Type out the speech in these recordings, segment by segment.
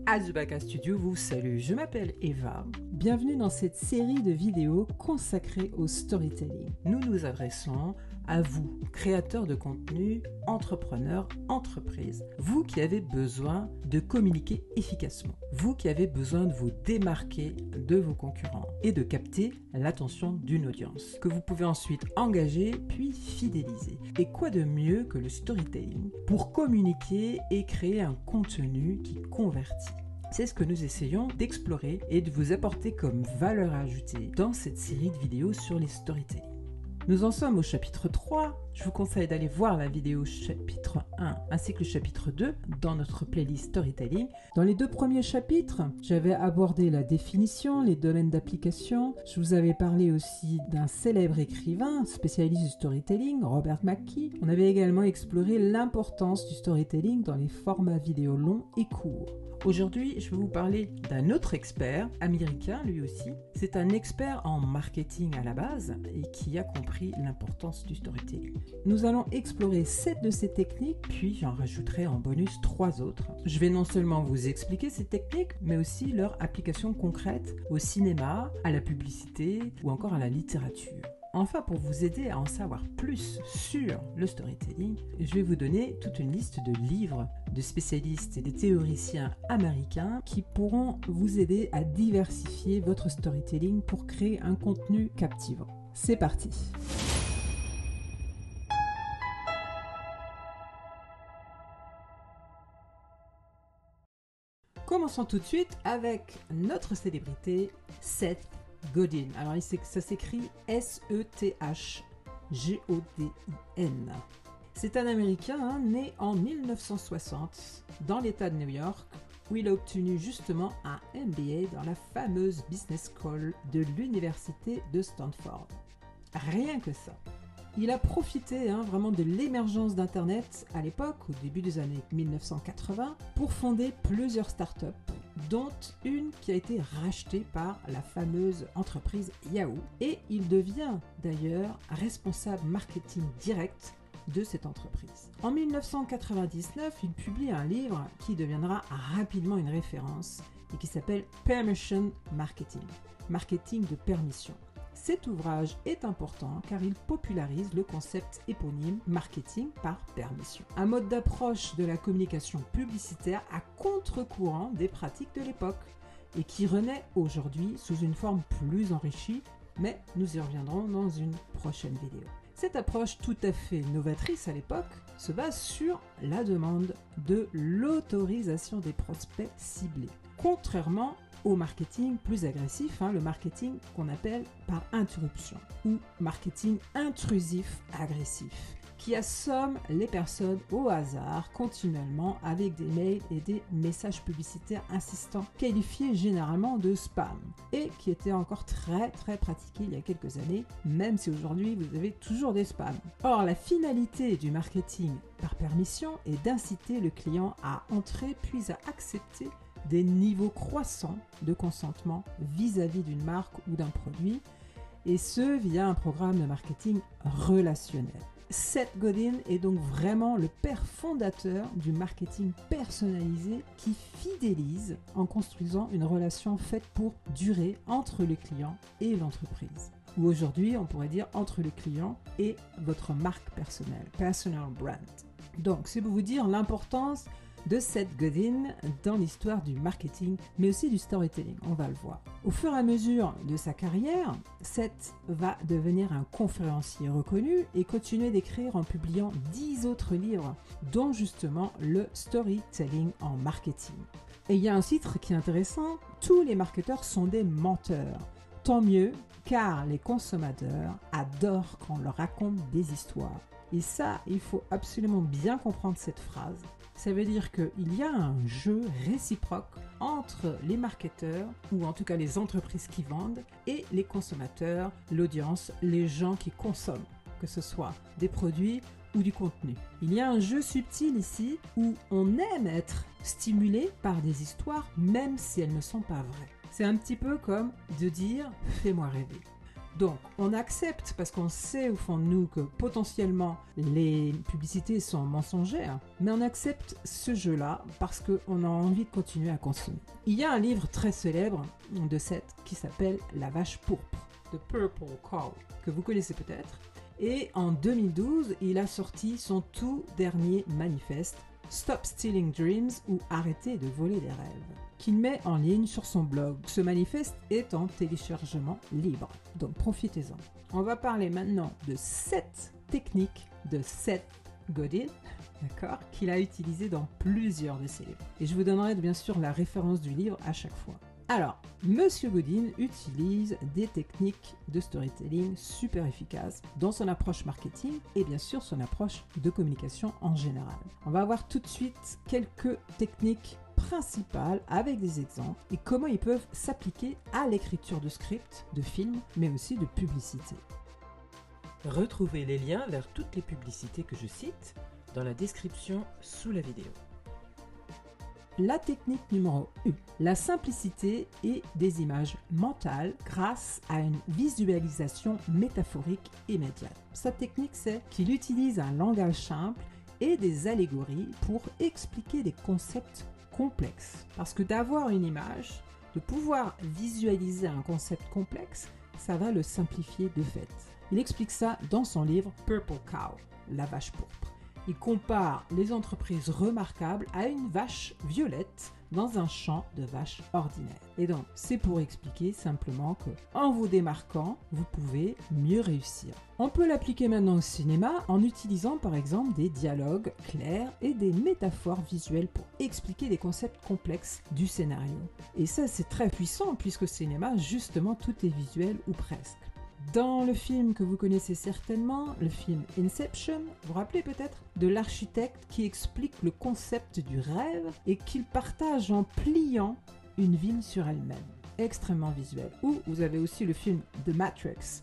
Azubaka Studio vous salue, je m'appelle Eva. Bienvenue dans cette série de vidéos consacrée au storytelling. Nous nous adressons à vous, créateurs de contenu, entrepreneurs, entreprises. Vous qui avez besoin de communiquer efficacement. Vous qui avez besoin de vous démarquer de vos concurrents et de capter l'attention d'une audience que vous pouvez ensuite engager puis fidéliser. Et quoi de mieux que le storytelling pour communiquer et créer un contenu qui convertit? C'est ce que nous essayons d'explorer et de vous apporter comme valeur ajoutée dans cette série de vidéos sur les storytelling. Nous en sommes au chapitre 3, je vous conseille d'aller voir la vidéo chapitre 1 ainsi que le chapitre 2 dans notre playlist Storytelling. Dans les deux premiers chapitres, j'avais abordé la définition, les domaines d'application. Je vous avais parlé aussi d'un célèbre écrivain spécialiste du storytelling, Robert McKee. On avait également exploré l'importance du storytelling dans les formats vidéo longs et courts. Aujourd'hui, je vais vous parler d'un autre expert, américain lui aussi. C'est un expert en marketing à la base et qui a compris l'importance du storytelling. Nous allons explorer 7 de ces techniques, puis j'en rajouterai en bonus 3 autres. Je vais non seulement vous expliquer ces techniques, mais aussi leur application concrète au cinéma, à la publicité ou encore à la littérature. Enfin, pour vous aider à en savoir plus sur le storytelling, je vais vous donner toute une liste de livres de spécialistes et de théoriciens américains qui pourront vous aider à diversifier votre storytelling pour créer un contenu captivant. C'est parti! Commençons tout de suite avec notre célébrité, Seth Godin. Alors, ça s'écrit S-E-T-H-G-O-D-I-N. C'est un Américain né en 1960 dans l'État de New York où il a obtenu justement un MBA dans la fameuse Business School de l'Université de Stanford. Rien que ça. Il a profité vraiment de l'émergence d'Internet à l'époque, au début des années 1980, pour fonder plusieurs startups, dont une qui a été rachetée par la fameuse entreprise Yahoo. Et il devient d'ailleurs responsable marketing direct de cette entreprise. En 1999, il publie un livre qui deviendra rapidement une référence et qui s'appelle Permission Marketing, marketing de permission. Cet ouvrage est important car il popularise le concept éponyme marketing par permission. Un mode d'approche de la communication publicitaire à contre-courant des pratiques de l'époque et qui renaît aujourd'hui sous une forme plus enrichie, mais nous y reviendrons dans une prochaine vidéo. Cette approche tout à fait novatrice à l'époque se base sur la demande de l'autorisation des prospects ciblés. Contrairement au marketing plus agressif, le marketing qu'on appelle par interruption ou marketing intrusif agressif, qui assomme les personnes au hasard continuellement avec des mails et des messages publicitaires insistants, qualifiés généralement de spam, et qui était encore très pratiqué il y a quelques années, même si aujourd'hui vous avez toujours des spams. Or, la finalité du marketing par permission est d'inciter le client à entrer puis à accepter des niveaux croissants de consentement vis-à-vis d'une marque ou d'un produit, et ce via un programme de marketing relationnel. Seth Godin est donc vraiment le père fondateur du marketing personnalisé qui fidélise en construisant une relation faite pour durer entre le client et l'entreprise. Ou aujourd'hui, on pourrait dire entre le client et votre marque personnelle, personal brand. Donc, c'est pour vous dire l'importance de Seth Godin dans l'histoire du marketing, mais aussi du storytelling, on va le voir. Au fur et à mesure de sa carrière, Seth va devenir un conférencier reconnu et continuer d'écrire en publiant 10 autres livres, dont justement le storytelling en marketing. Et il y a un titre qui est intéressant, tous les marketeurs sont des menteurs. Tant mieux, car les consommateurs adorent quand on leur raconte des histoires. Et ça, il faut absolument bien comprendre cette phrase. Ça veut dire qu'il y a un jeu réciproque entre les marketeurs, ou en tout cas les entreprises qui vendent, et les consommateurs, l'audience, les gens qui consomment, que ce soit des produits ou du contenu. Il y a un jeu subtil ici où on aime être stimulé par des histoires même si elles ne sont pas vraies. C'est un petit peu comme de dire « fais-moi rêver ». Donc, on accepte parce qu'on sait au fond de nous que potentiellement les publicités sont mensongères, mais on accepte ce jeu-là parce qu'on a envie de continuer à consommer. Il y a un livre très célèbre de Seth qui s'appelle La vache pourpre, The Purple Cow, que vous connaissez peut-être. Et en 2012, il a sorti son tout dernier manifeste, Stop Stealing Dreams ou Arrêtez de voler des rêves, qu'il met en ligne sur son blog. Ce manifeste est en téléchargement libre, donc profitez-en. On va parler maintenant de 7 techniques de Seth Godin, d'accord, qu'il a utilisées dans plusieurs de ses livres. Et je vous donnerai bien sûr la référence du livre à chaque fois. Alors, Monsieur Godin utilise des techniques de storytelling super efficaces dans son approche marketing et bien sûr son approche de communication en général. On va voir tout de suite quelques techniques principales avec des exemples et comment ils peuvent s'appliquer à l'écriture de scripts, de films, mais aussi de publicités. Retrouvez les liens vers toutes les publicités que je cite dans la description sous la vidéo. La technique numéro 1, la simplicité et des images mentales grâce à une visualisation métaphorique immédiate. Sa technique, c'est qu'il utilise un langage simple et des allégories pour expliquer des concepts complexes. Parce que d'avoir une image, de pouvoir visualiser un concept complexe, ça va le simplifier de fait. Il explique ça dans son livre Purple Cow, la vache pourpre. Il compare les entreprises remarquables à une vache violette dans un champ de vaches ordinaires. Et donc, c'est pour expliquer simplement que, en vous démarquant, vous pouvez mieux réussir. On peut l'appliquer maintenant au cinéma en utilisant par exemple des dialogues clairs et des métaphores visuelles pour expliquer des concepts complexes du scénario. Et ça, c'est très puissant puisque au cinéma, justement, tout est visuel ou presque. Dans le film que vous connaissez certainement, le film Inception, vous vous rappelez peut-être de l'architecte qui explique le concept du rêve et qu'il partage en pliant une ville sur elle-même. Extrêmement visuel. Ou vous avez aussi le film The Matrix,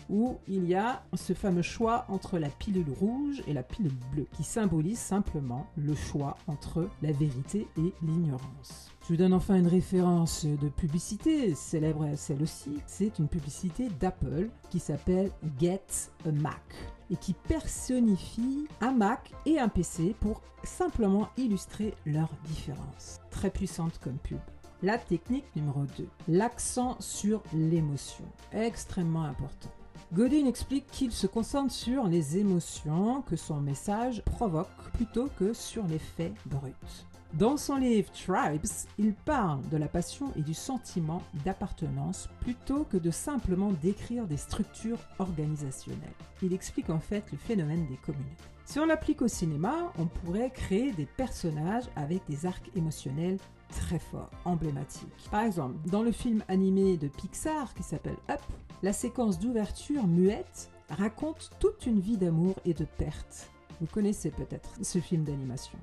où il y a ce fameux choix entre la pilule rouge et la pilule bleue, qui symbolise simplement le choix entre la vérité et l'ignorance. Je vous donne enfin une référence de publicité, célèbre celle aussi. C'est une publicité d'Apple qui s'appelle Get a Mac et qui personnifie un Mac et un PC pour simplement illustrer leurs différences. Très puissante comme pub. La technique numéro 2, l'accent sur l'émotion, extrêmement important. Godin explique qu'il se concentre sur les émotions que son message provoque plutôt que sur les faits bruts. Dans son livre Tribes, il parle de la passion et du sentiment d'appartenance plutôt que de simplement décrire des structures organisationnelles. Il explique en fait le phénomène des communautés. Si on l'applique au cinéma, on pourrait créer des personnages avec des arcs émotionnels très forts, emblématiques. Par exemple, dans le film animé de Pixar qui s'appelle Up, la séquence d'ouverture muette raconte toute une vie d'amour et de perte. Vous connaissez peut-être ce film d'animation.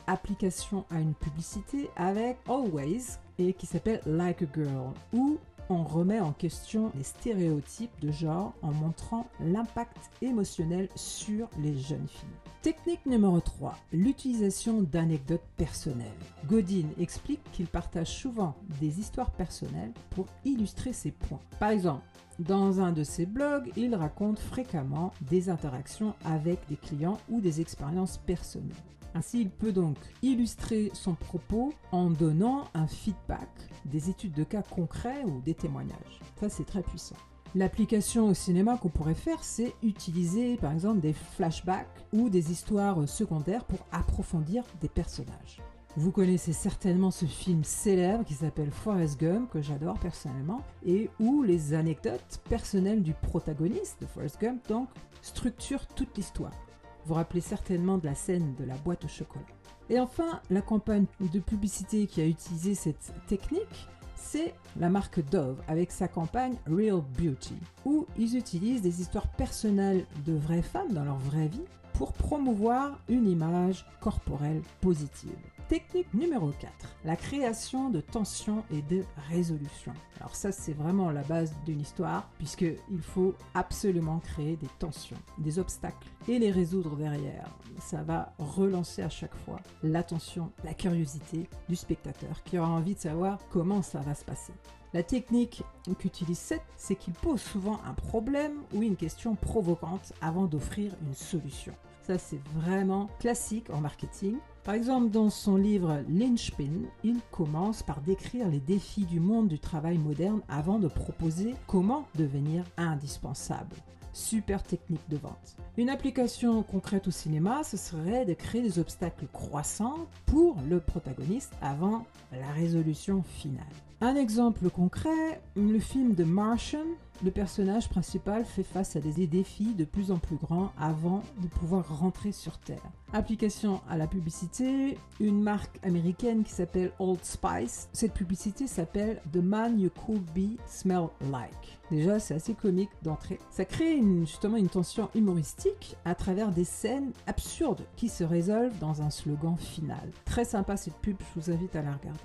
Application à une publicité avec Always et qui s'appelle Like a Girl, où on remet en question les stéréotypes de genre en montrant l'impact émotionnel sur les jeunes filles. Technique numéro 3, l'utilisation d'anecdotes personnelles. Godin explique qu'il partage souvent des histoires personnelles pour illustrer ses points. Par exemple, dans un de ses blogs, il raconte fréquemment des interactions avec des clients ou des expériences personnelles. Ainsi, il peut donc illustrer son propos en donnant un feedback, des études de cas concrets ou des témoignages. Ça, c'est très puissant. L'application au cinéma qu'on pourrait faire, c'est utiliser par exemple des flashbacks ou des histoires secondaires pour approfondir des personnages. Vous connaissez certainement ce film célèbre qui s'appelle Forrest Gump, que j'adore personnellement, et où les anecdotes personnelles du protagoniste de Forrest Gump donc structurent toute l'histoire. Vous vous rappelez certainement de la scène de la boîte au chocolat. Et enfin, la campagne de publicité qui a utilisé cette technique, c'est la marque Dove avec sa campagne Real Beauty, où ils utilisent des histoires personnelles de vraies femmes dans leur vraie vie pour promouvoir une image corporelle positive. Technique numéro 4, la création de tensions et de résolution. Alors ça, c'est vraiment la base d'une histoire, puisqu'il faut absolument créer des tensions, des obstacles, et les résoudre derrière. Ça va relancer à chaque fois l'attention, la curiosité du spectateur, qui aura envie de savoir comment ça va se passer. La technique qu'utilise Seth, c'est qu'il pose souvent un problème ou une question provocante avant d'offrir une solution. Ça, c'est vraiment classique en marketing. Par exemple, dans son livre Linchpin, il commence par décrire les défis du monde du travail moderne avant de proposer comment devenir indispensable. Super technique de vente. Une application concrète au cinéma, ce serait de créer des obstacles croissants pour le protagoniste avant la résolution finale. Un exemple concret, le film The Martian, le personnage principal fait face à des défis de plus en plus grands avant de pouvoir rentrer sur Terre. Application à la publicité, une marque américaine qui s'appelle Old Spice. Cette publicité s'appelle The Man You Could Be Smell Like. Déjà, c'est assez comique d'entrée. Ça crée justement une tension humoristique à travers des scènes absurdes qui se résolvent dans un slogan final. Très sympa cette pub, je vous invite à la regarder.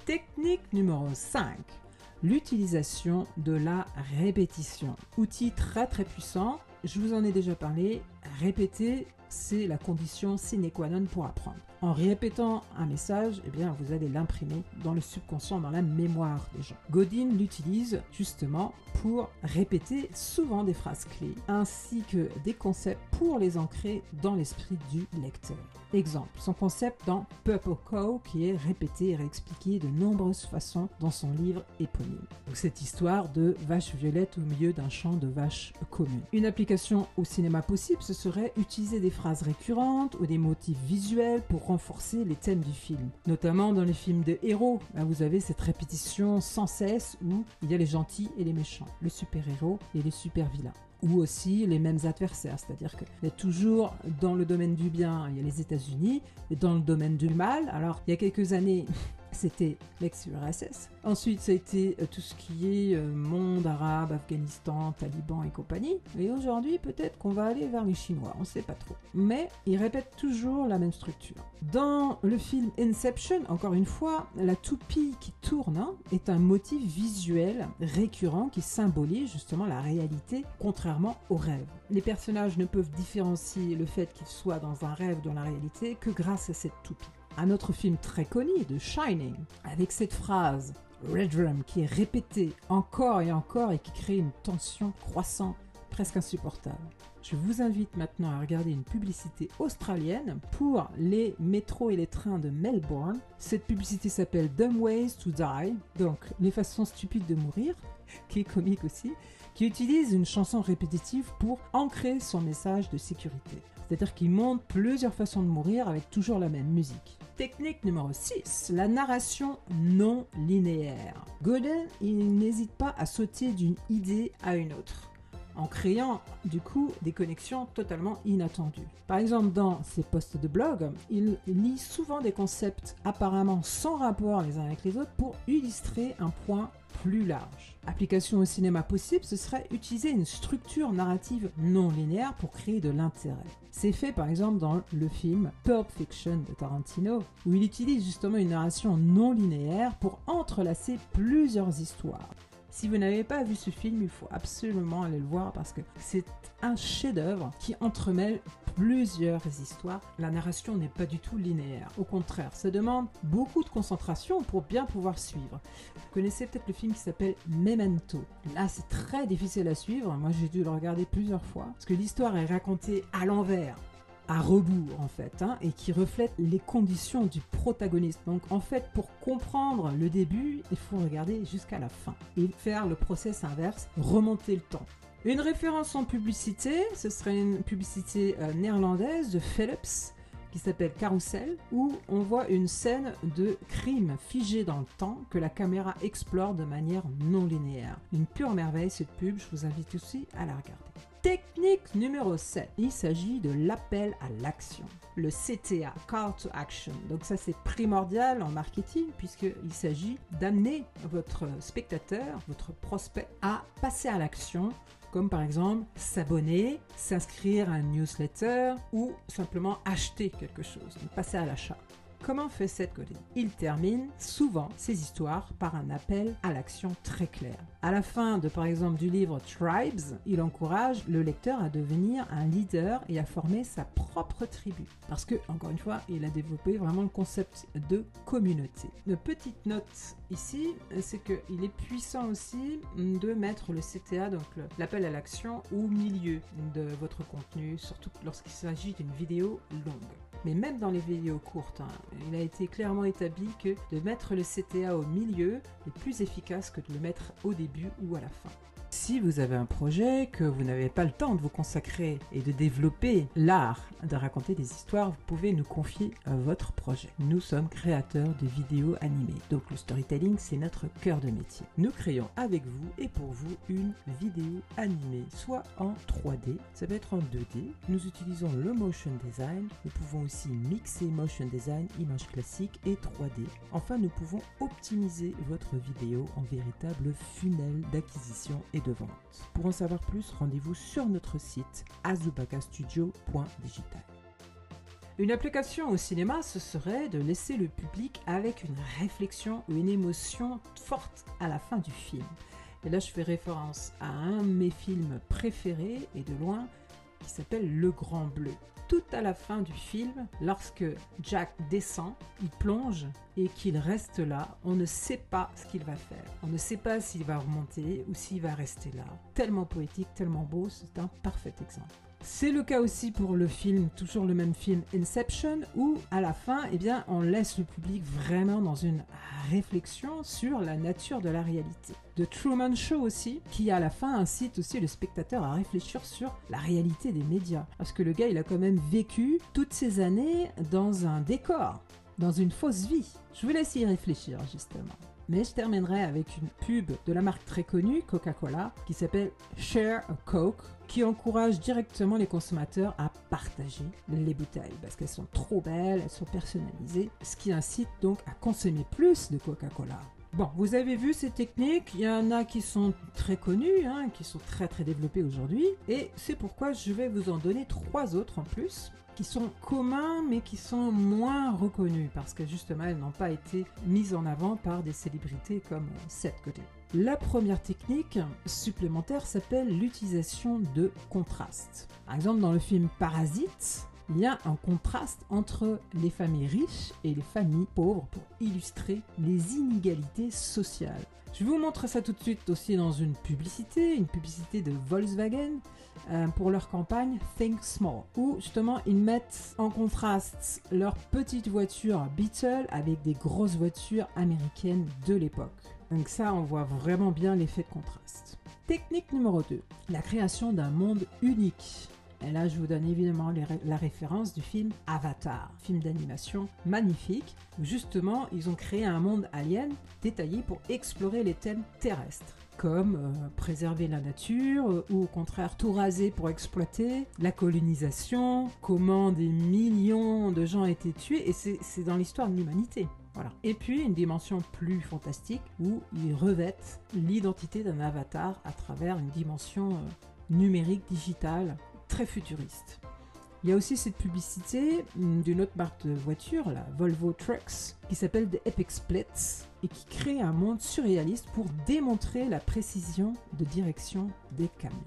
Technique numéro 5. L'utilisation de la répétition. Outil très puissant, je vous en ai déjà parlé. Répéter, c'est la condition sine qua non pour apprendre. En répétant un message, eh bien, vous allez l'imprimer dans le subconscient, dans la mémoire des gens. Godin l'utilise justement pour répéter souvent des phrases clés, ainsi que des concepts pour les ancrer dans l'esprit du lecteur. Exemple, son concept dans Purple Cow qui est répété et réexpliqué de nombreuses façons dans son livre éponyme. Donc, cette histoire de vache violette au milieu d'un champ de vaches communes. Une application au cinéma possible, ce serait utiliser des phrases récurrentes ou des motifs visuels pour renforcer les thèmes du film. Notamment dans les films de héros, là, vous avez cette répétition sans cesse où il y a les gentils et les méchants, le super-héros et les super-vilains. Ou aussi les mêmes adversaires, c'est-à-dire qu'il y a toujours dans le domaine du bien, il y a les États-Unis, et dans le domaine du mal, alors il y a quelques années, c'était l'ex-URSS. Ensuite, ça a été tout ce qui est monde arabe, Afghanistan, Taliban et compagnie. Et aujourd'hui, peut-être qu'on va aller vers les Chinois, on ne sait pas trop. Mais ils répètent toujours la même structure. Dans le film Inception, encore une fois, la toupie qui tourne est un motif visuel récurrent qui symbolise justement la réalité, contrairement au rêve. Les personnages ne peuvent différencier le fait qu'ils soient dans un rêve ou dans la réalité que grâce à cette toupie. Un autre film très connu, The Shining, avec cette phrase « Red Room » qui est répétée encore et encore et qui crée une tension croissante, presque insupportable. Je vous invite maintenant à regarder une publicité australienne pour les métros et les trains de Melbourne. Cette publicité s'appelle « Dumb Ways to Die », donc les façons stupides de mourir, qui est comique aussi, qui utilise une chanson répétitive pour ancrer son message de sécurité. C'est-à-dire qu'il montre plusieurs façons de mourir avec toujours la même musique. Technique numéro 6, la narration non linéaire. Godin, il n'hésite pas à sauter d'une idée à une autre, en créant du coup des connexions totalement inattendues. Par exemple, dans ses posts de blog, il lit souvent des concepts apparemment sans rapport les uns avec les autres pour illustrer un point plus large. Application au cinéma possible, ce serait utiliser une structure narrative non linéaire pour créer de l'intérêt. C'est fait par exemple dans le film Pulp Fiction de Tarantino, où il utilise justement une narration non linéaire pour entrelacer plusieurs histoires. Si vous n'avez pas vu ce film, il faut absolument aller le voir parce que c'est un chef-d'œuvre qui entremêle plusieurs histoires. La narration n'est pas du tout linéaire. Au contraire, ça demande beaucoup de concentration pour bien pouvoir suivre. Vous connaissez peut-être le film qui s'appelle Memento. Là, c'est très difficile à suivre. Moi, j'ai dû le regarder plusieurs fois parce que l'histoire est racontée à l'envers, à rebours en fait, et qui reflète les conditions du protagoniste. Donc en fait, pour comprendre le début, il faut regarder jusqu'à la fin et faire le process inverse, remonter le temps. Une référence en publicité, ce serait une publicité néerlandaise de Philips qui s'appelle Carousel, où on voit une scène de crime figée dans le temps que la caméra explore de manière non linéaire. Une pure merveille cette pub, je vous invite aussi à la regarder. Technique numéro 7, il s'agit de l'appel à l'action, le CTA, Call to Action. Donc ça c'est primordial en marketing puisqu'il s'agit d'amener votre spectateur, votre prospect à passer à l'action, comme par exemple s'abonner, s'inscrire à un newsletter ou simplement acheter quelque chose, donc passer à l'achat. Comment fait Seth Godin? Il termine souvent ses histoires par un appel à l'action très clair. À la fin de, par exemple, du livre Tribes, il encourage le lecteur à devenir un leader et à former sa propre tribu. Parce que, encore une fois, il a développé vraiment le concept de communauté. Une petite note ici, c'est qu'il est puissant aussi de mettre le CTA, donc l'appel à l'action, au milieu de votre contenu, surtout lorsqu'il s'agit d'une vidéo longue. Mais même dans les vidéos courtes, il a été clairement établi que de mettre le CTA au milieu est plus efficace que de le mettre au début ou à la fin. Si vous avez un projet, que vous n'avez pas le temps de vous consacrer et de développer l'art de raconter des histoires, vous pouvez nous confier votre projet. Nous sommes créateurs de vidéos animées, donc le storytelling c'est notre cœur de métier. Nous créons avec vous et pour vous une vidéo animée, soit en 3D, ça peut être en 2D. Nous utilisons le motion design, nous pouvons aussi mixer motion design, images classiques et 3D. Enfin, nous pouvons optimiser votre vidéo en véritable funnel d'acquisition et de vente. Pour en savoir plus, rendez-vous sur notre site azubakastudio.digital. Une application au cinéma, ce serait de laisser le public avec une réflexion ou une émotion forte à la fin du film. Et là, je fais référence à un de mes films préférés et de loin, qui s'appelle Le Grand Bleu. Tout à la fin du film, lorsque Jack descend, il plonge et qu'il reste là, on ne sait pas ce qu'il va faire. On ne sait pas s'il va remonter ou s'il va rester là. Tellement poétique, tellement beau, c'est un parfait exemple. C'est le cas aussi pour le film, toujours le même film Inception, où à la fin, eh bien, on laisse le public vraiment dans une réflexion sur la nature de la réalité. The Truman Show aussi, qui à la fin incite aussi le spectateur à réfléchir sur la réalité des médias. Parce que le gars, il a quand même vécu toutes ces années dans un décor, dans une fausse vie. Je vous laisse y réfléchir justement. Mais je terminerai avec une pub de la marque très connue, Coca-Cola, qui s'appelle Share a Coke, qui encourage directement les consommateurs à partager les bouteilles, parce qu'elles sont trop belles, elles sont personnalisées, ce qui incite donc à consommer plus de Coca-Cola. Bon, vous avez vu ces techniques, il y en a qui sont très connues, qui sont très développées aujourd'hui, et c'est pourquoi je vais vous en donner 3 autres en plus, qui sont communs mais qui sont moins reconnus, parce que justement elles n'ont pas été mises en avant par des célébrités comme Seth Godin. La première technique supplémentaire s'appelle l'utilisation de contrastes. Par exemple, dans le film Parasite, il y a un contraste entre les familles riches et les familles pauvres pour illustrer les inégalités sociales. Je vous montre ça tout de suite aussi dans une publicité de Volkswagen pour leur campagne Think Small, où justement ils mettent en contraste leurs petites voitures Beetle avec des grosses voitures américaines de l'époque. Donc ça, on voit vraiment bien l'effet de contraste. Technique numéro 2, la création d'un monde unique. Et là, je vous donne évidemment la référence du film Avatar, film d'animation magnifique, où justement, ils ont créé un monde alien détaillé pour explorer les thèmes terrestres, comme préserver la nature, ou au contraire tout raser pour exploiter, la colonisation, comment des millions de gens ont été tués, et c'est dans l'histoire de l'humanité. Voilà. Et puis une dimension plus fantastique, où ils revêtent l'identité d'un avatar à travers une dimension numérique, digitale, très futuriste. Il y a aussi cette publicité d'une autre marque de voiture, la Volvo Trucks, qui s'appelle The Epic Splits et qui crée un monde surréaliste pour démontrer la précision de direction des camions.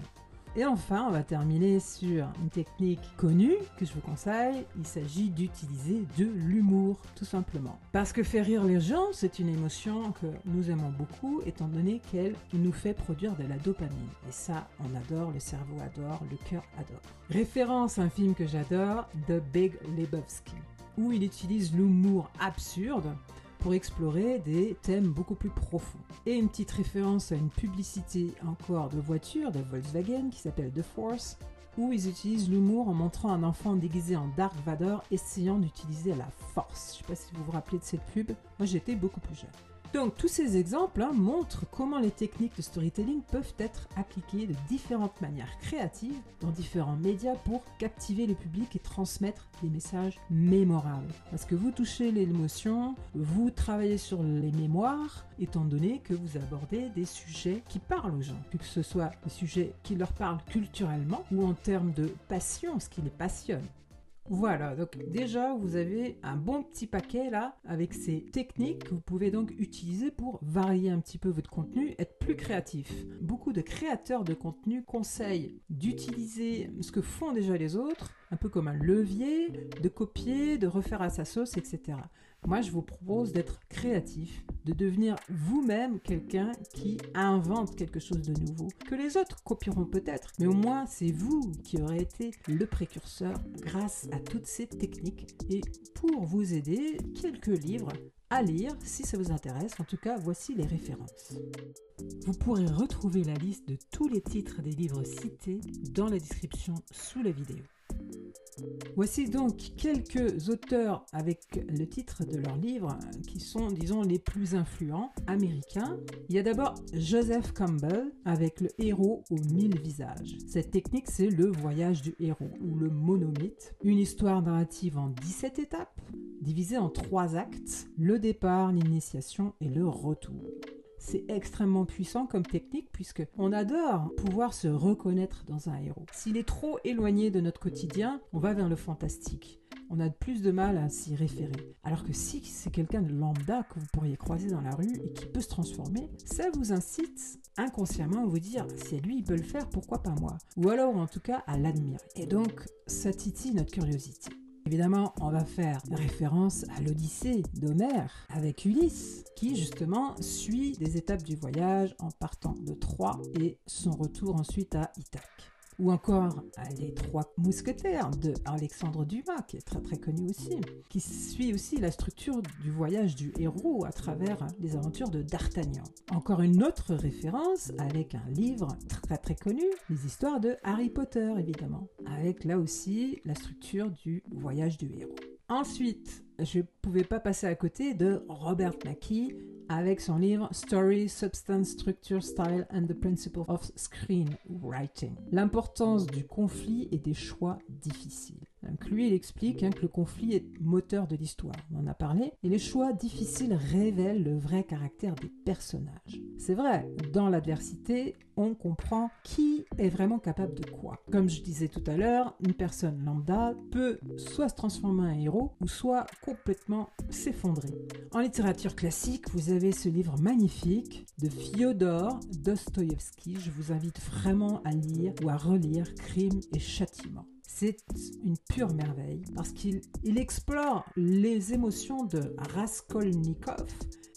Et enfin, on va terminer sur une technique connue que je vous conseille. Il s'agit d'utiliser de l'humour, tout simplement. Parce que faire rire les gens, c'est une émotion que nous aimons beaucoup, étant donné qu'elle nous fait produire de la dopamine. Et ça, on adore, le cerveau adore, le cœur adore. Référence à un film que j'adore, The Big Lebowski, où il utilise l'humour absurde pour explorer des thèmes beaucoup plus profonds. Et une petite référence à une publicité encore de voiture de Volkswagen qui s'appelle The Force, où ils utilisent l'humour en montrant un enfant déguisé en Dark Vador essayant d'utiliser la force. Je ne sais pas si vous vous rappelez de cette pub, moi j'étais beaucoup plus jeune. Donc tous ces exemples montrent comment les techniques de storytelling peuvent être appliquées de différentes manières créatives dans différents médias pour captiver le public et transmettre des messages mémorables. Parce que vous touchez l'émotion, vous travaillez sur les mémoires, étant donné que vous abordez des sujets qui parlent aux gens, que ce soit des sujets qui leur parlent culturellement ou en termes de passion, ce qui les passionne. Voilà, donc déjà vous avez un bon petit paquet là avec ces techniques que vous pouvez donc utiliser pour varier un petit peu votre contenu, être plus créatif. Beaucoup de créateurs de contenu conseillent d'utiliser ce que font déjà les autres, un peu comme un levier, de copier, de refaire à sa sauce, etc. Moi, je vous propose d'être créatif, de devenir vous-même quelqu'un qui invente quelque chose de nouveau, que les autres copieront peut-être, mais au moins c'est vous qui aurez été le précurseur grâce à toutes ces techniques. Et pour vous aider, quelques livres à lire si ça vous intéresse. En tout cas, voici les références. Vous pourrez retrouver la liste de tous les titres des livres cités dans la description sous la vidéo. Voici donc quelques auteurs avec le titre de leurs livres qui sont, disons, les plus influents américains. Il y a d'abord Joseph Campbell avec Le héros aux 1000 visages. Cette technique, c'est le voyage du héros ou le monomythe. Une histoire narrative en 17 étapes, divisée en 3 actes, le départ, l'initiation et le retour. C'est extrêmement puissant comme technique puisque on adore pouvoir se reconnaître dans un héros. S'il est trop éloigné de notre quotidien, on va vers le fantastique. On a plus de mal à s'y référer. Alors que si c'est quelqu'un de lambda que vous pourriez croiser dans la rue et qui peut se transformer, ça vous incite inconsciemment à vous dire si lui il peut le faire, pourquoi pas moi? Ou alors en tout cas à l'admirer. Et donc ça titille notre curiosité. Évidemment, on va faire référence à l'Odyssée d'Homère avec Ulysse, qui justement suit des étapes du voyage en partant de Troie et son retour ensuite à Ithaque. Ou encore Les Trois Mousquetaires de Alexandre Dumas, qui est très très connu aussi, qui suit aussi la structure du voyage du héros à travers les aventures de D'Artagnan. Encore une autre référence avec un livre très très connu, les histoires de Harry Potter évidemment, avec là aussi la structure du voyage du héros. Ensuite, je ne pouvais pas passer à côté de Robert McKee avec son livre Story, Substance, Structure, Style and the Principle of Screenwriting. L'importance du conflit et des choix difficiles. Donc lui, il explique que le conflit est moteur de l'histoire, on en a parlé, et les choix difficiles révèlent le vrai caractère des personnages. C'est vrai, dans l'adversité, on comprend qui est vraiment capable de quoi. Comme je disais tout à l'heure, une personne lambda peut soit se transformer en héros, ou soit complètement s'effondrer. En littérature classique, vous avez ce livre magnifique de Fyodor Dostoïevski. Je vous invite vraiment à lire ou à relire Crime et Châtiment. C'est une pure merveille parce qu'il explore les émotions de Raskolnikov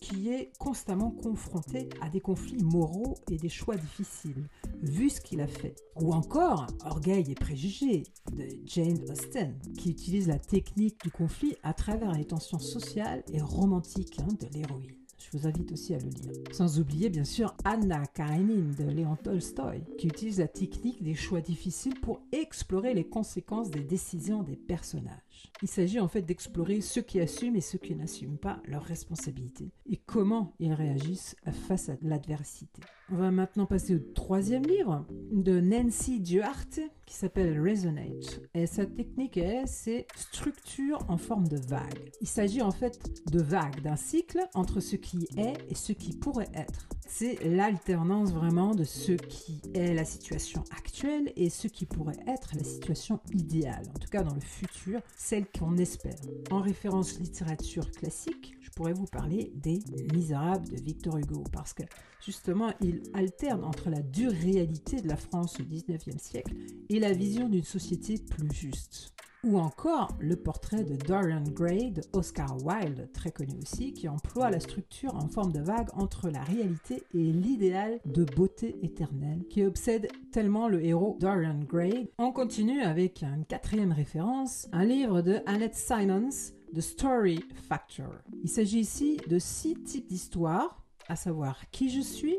qui est constamment confronté à des conflits moraux et des choix difficiles, vu ce qu'il a fait. Ou encore Orgueil et préjugés de Jane Austen, qui utilise la technique du conflit à travers les tensions sociales et romantiques de l'héroïne. Je vous invite aussi à le lire. Sans oublier bien sûr Anna Karénine de Léon Tolstoï, qui utilise la technique des choix difficiles pour explorer les conséquences des décisions des personnages. Il s'agit en fait d'explorer ceux qui assument et ceux qui n'assument pas leurs responsabilités et comment ils réagissent face à l'adversité. On va maintenant passer au troisième livre de Nancy Duarte qui s'appelle Resonate. Et sa technique c'est structure en forme de vague. Il s'agit en fait de vagues, d'un cycle entre ce qui est et ce qui pourrait être. C'est l'alternance vraiment de ce qui est la situation actuelle et ce qui pourrait être la situation idéale, en tout cas dans le futur, celle qu'on espère. En référence littérature classique, je pourrais vous parler des Misérables de Victor Hugo, parce que justement, il alterne entre la dure réalité de la France au XIXe siècle et la vision d'une société plus juste. Ou encore le portrait de Dorian Gray de Oscar Wilde, très connu aussi, qui emploie la structure en forme de vague entre la réalité et l'idéal de beauté éternelle, qui obsède tellement le héros Dorian Gray. On continue avec une quatrième référence, un livre de Annette Simons, The Story Factor. Il s'agit ici de 6 types d'histoires, à savoir qui je suis,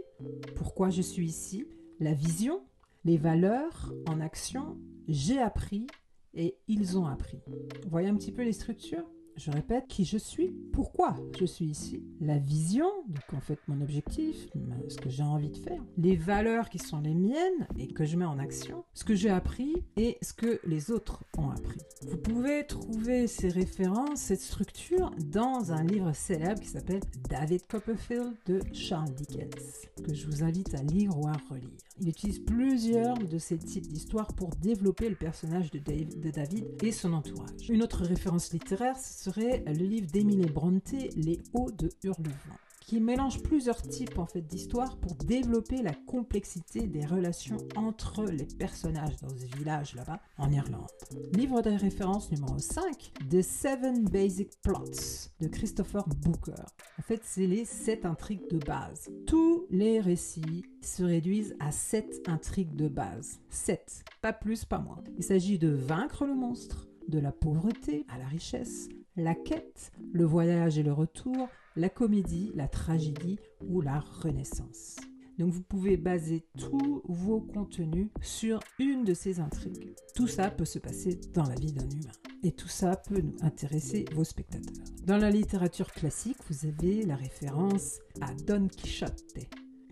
pourquoi je suis ici, la vision, les valeurs en action, j'ai appris, et ils ont appris. Vous voyez un petit peu les structures ? je répète, qui je suis, pourquoi je suis ici, la vision, donc en fait mon objectif, ce que j'ai envie de faire, les valeurs qui sont les miennes et que je mets en action, ce que j'ai appris et ce que les autres ont appris. Vous pouvez trouver ces références, cette structure dans un livre célèbre qui s'appelle David Copperfield de Charles Dickens, que je vous invite à lire ou à relire. Il utilise plusieurs de ces types d'histoires pour développer le personnage de David et son entourage. Une autre référence littéraire, ce serait le livre d'Emily Brontë, Les Hauts de Hurlevent, qui mélange plusieurs types en fait d'histoires pour développer la complexité des relations entre les personnages dans ce village là-bas en Irlande. Livre de référence numéro 5, The 7 Basic Plots de Christopher Booker. En fait, c'est les 7 intrigues de base. Tous les récits se réduisent à 7 intrigues de base. 7, pas plus, pas moins. Il s'agit de vaincre le monstre, de la pauvreté à la richesse, la quête, le voyage et le retour, la comédie, la tragédie ou la renaissance. Donc vous pouvez baser tous vos contenus sur une de ces intrigues. Tout ça peut se passer dans la vie d'un humain. Et tout ça peut nous intéresser vos spectateurs. Dans la littérature classique, vous avez la référence à Don Quichotte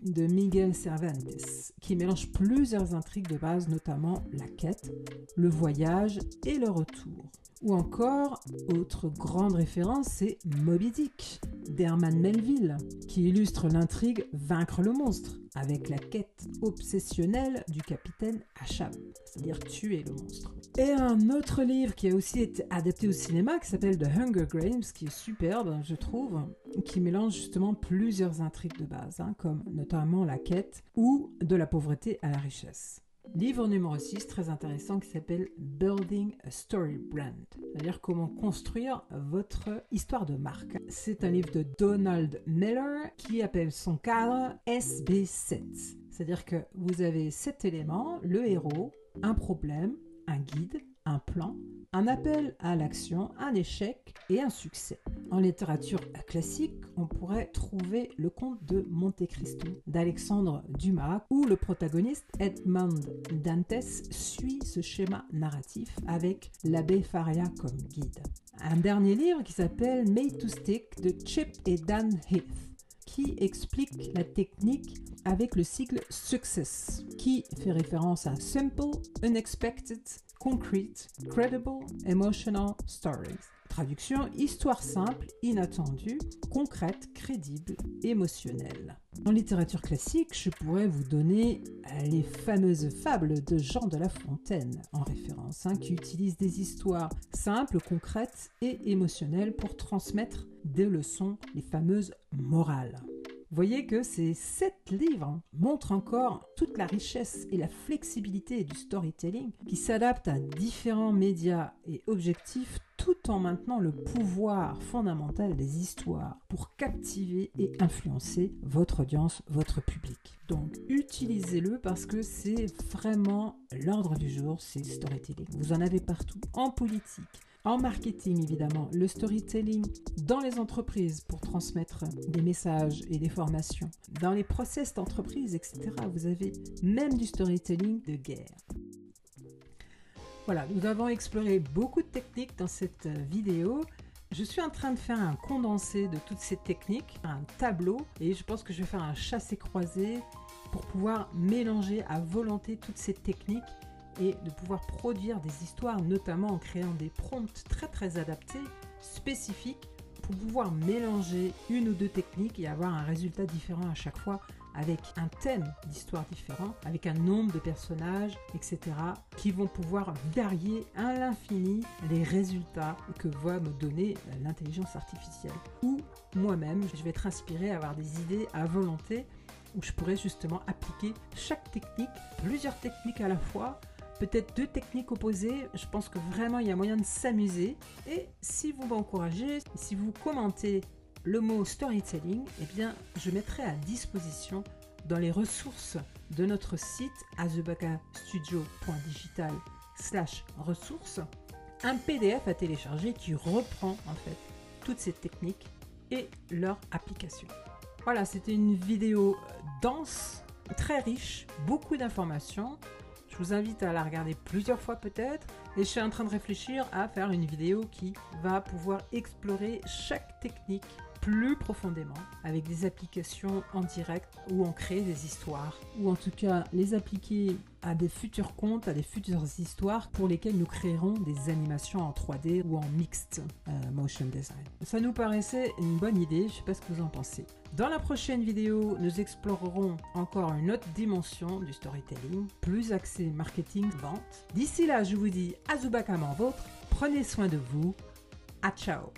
de Miguel Cervantes, qui mélange plusieurs intrigues de base, notamment la quête, le voyage et le retour. Ou encore, autre grande référence, c'est Moby Dick d'Herman Melville, qui illustre l'intrigue Vaincre le monstre, avec la quête obsessionnelle du capitaine Ahab, c'est-à-dire tuer le monstre. Et un autre livre qui a aussi été adapté au cinéma, qui s'appelle The Hunger Games, qui est superbe, je trouve, qui mélange justement plusieurs intrigues de base, comme notamment la quête ou de la pauvreté à la richesse. Livre numéro 6, très intéressant, qui s'appelle Building a Story Brand, c'est-à-dire comment construire votre histoire de marque. C'est un livre de Donald Miller qui appelle son cadre SB7, c'est-à-dire que vous avez 7 éléments, le héros, un problème, un guide, un plan, un appel à l'action, un échec et un succès. En littérature classique, on pourrait trouver le conte de Monte Cristo d'Alexandre Dumas, où le protagoniste Edmond Dantes suit ce schéma narratif avec l'abbé Faria comme guide. Un dernier livre qui s'appelle Made to Stick de Chip et Dan Heath, qui explique la technique avec le cycle Success, qui fait référence à Simple, Unexpected, Concrete, Credible, Emotional Stories. Traduction, histoire simple, inattendue, concrète, crédible, émotionnelle. En littérature classique, je pourrais vous donner les fameuses fables de Jean de La Fontaine en référence, qui utilisent des histoires simples, concrètes et émotionnelles pour transmettre des leçons, les fameuses morales. Vous voyez que ces 7 livres montrent encore toute la richesse et la flexibilité du storytelling qui s'adapte à différents médias et objectifs tout en maintenant le pouvoir fondamental des histoires pour captiver et influencer votre audience, votre public. Donc utilisez-le parce que c'est vraiment l'ordre du jour, c'est le storytelling. Vous en avez partout, en politique, en marketing évidemment, le storytelling dans les entreprises pour transmettre des messages et des formations, dans les process d'entreprise, etc. Vous avez même du storytelling de guerre. Voilà, nous avons exploré beaucoup de techniques dans cette vidéo. Je suis en train de faire un condensé de toutes ces techniques, un tableau, et je pense que je vais faire un chassé-croisé pour pouvoir mélanger à volonté toutes ces techniques et de pouvoir produire des histoires, notamment en créant des prompts très adaptés, spécifiques, pour pouvoir mélanger une ou deux techniques et avoir un résultat différent à chaque fois, avec un thème d'histoire différent, avec un nombre de personnages, etc., qui vont pouvoir varier à l'infini les résultats que va me donner l'intelligence artificielle. Ou moi-même, je vais être inspiré à avoir des idées à volonté, où je pourrais justement appliquer chaque technique, plusieurs techniques à la fois, peut-être 2 techniques opposées. Je pense que vraiment il y a moyen de s'amuser. Et si vous m'encouragez, si vous commentez le mot storytelling, eh bien je mettrai à disposition dans les ressources de notre site azubakastudio.digital/ressources un PDF à télécharger qui reprend en fait toutes ces techniques et leur application. Voilà, c'était une vidéo dense, très riche, beaucoup d'informations. Je vous invite à la regarder plusieurs fois peut-être. Et je suis en train de réfléchir à faire une vidéo qui va pouvoir explorer chaque technique plus profondément avec des applications en direct où on crée des histoires ou en tout cas les appliquer à des futurs contes, à des futures histoires pour lesquelles nous créerons des animations en 3D ou en mixed motion design. Ça nous paraissait une bonne idée, je ne sais pas ce que vous en pensez. Dans la prochaine vidéo, nous explorerons encore une autre dimension du storytelling, plus axée marketing, vente. D'ici là, je vous dis Azubakaman vôtre, prenez soin de vous, à ciao.